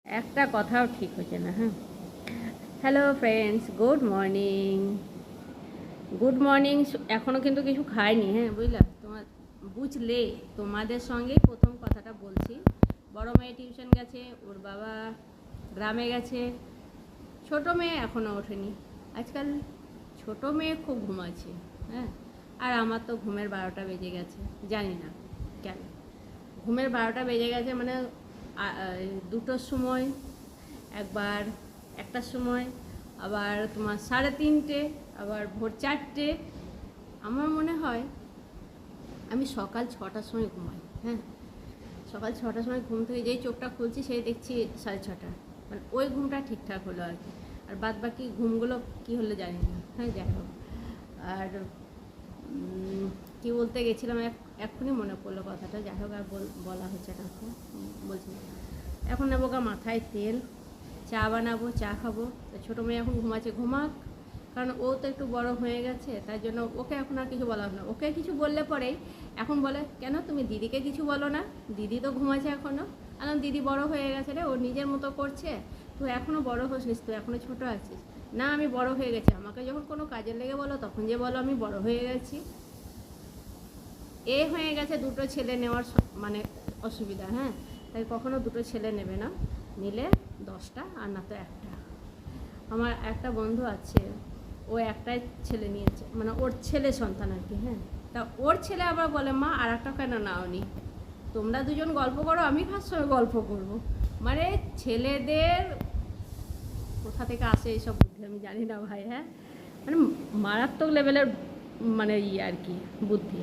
একটা কথাও ঠিক হচ্ছে না। হ্যাঁ, hello friends, good morning. Good morning. এখনও কিন্তু কিছু খাইনি। হ্যাঁ, বুঝলে তোমাদের সঙ্গেই প্রথম কথাটা বলছি। বড় মেয়ে টিউশন গেছে, ওর বাবা গ্রামে গেছে, ছোটো মেয়ে এখনও ওঠেনি। আজকাল ছোটো মেয়ে খুব ঘুমাচ্ছে। হ্যাঁ, আর আমার তো ঘুমের 12টা বেজে গেছে, জানি না কেন ঘুমের 12টা বেজে গেছে। মানে 2টোর সময়, একবার 1টার সময়, আবার তোমার 3:30, আবার ভোর 4টে। আমার মনে হয় আমি সকাল 6টার সময় ঘুমাই। হ্যাঁ, সকাল 6টার সময় ঘুম থেকে যেই চোখটা খুলছি সেই দেখছি 6:30। মানে ওই ঘুমটা ঠিকঠাক হলো আর কি। আর বাদ বাকি ঘুমগুলো কী হলো জানি না। হ্যাঁ, যাই হোক। আর কী বলতে গেছিলাম, এক্ষুনি মনে পড়লো কথাটা। যাই হোক, আর বলা হচ্ছে না। বলছি এখন নেবো মাথায় তেল, চা বানাবো, চা খাবো। তো ছোটো মেয়ে এখন ঘুমাচ্ছে, ঘুমাক, কারণ ও তো একটু বড় হয়ে গেছে, তাই জন্য ওকে এখন আর কিছু বলা হবে না। ওকে কিছু বললে পরেই এখন বলে, কেন তুমি দিদিকে কিছু বলো না? দিদি তো ঘুমাচ্ছে এখনও। কারণ দিদি বড় হয়ে গেছে রে, ও নিজের মতো করছে। তুই এখনও বড় হসনিস, তুই এখনও ছোটো আছিস। না, আমি বড় হয়ে গেছি। আমাকে যখন কোনো কাজে লেগে বলো, তখন যে বলো আমি বড় হয়ে গেছি। হয়ে গেছে দুটো ছেলে নেওয়ার মানে অসুবিধা। হ্যাঁ, তাই কখনো দুটো ছেলে নেবে না, নিলে 10টা, আর না তো একটা। আমার একটা বন্ধু আছে, ও একটাই ছেলে নিয়েছে, মানে ওর ছেলে সন্তান আর কি। হ্যাঁ, তা ওর ছেলে আবার বলে, মা আর একটা কেন নাওনি? তোমরা দুজন গল্প করো, আমি কার সঙ্গে গল্প করব? মানে ছেলেদের কোথা থেকে আসে এইসব বুদ্ধি আমি জানি না ভাই। হ্যাঁ, মানে মারাত্মক লেভেলের মানে আর কি বুদ্ধি।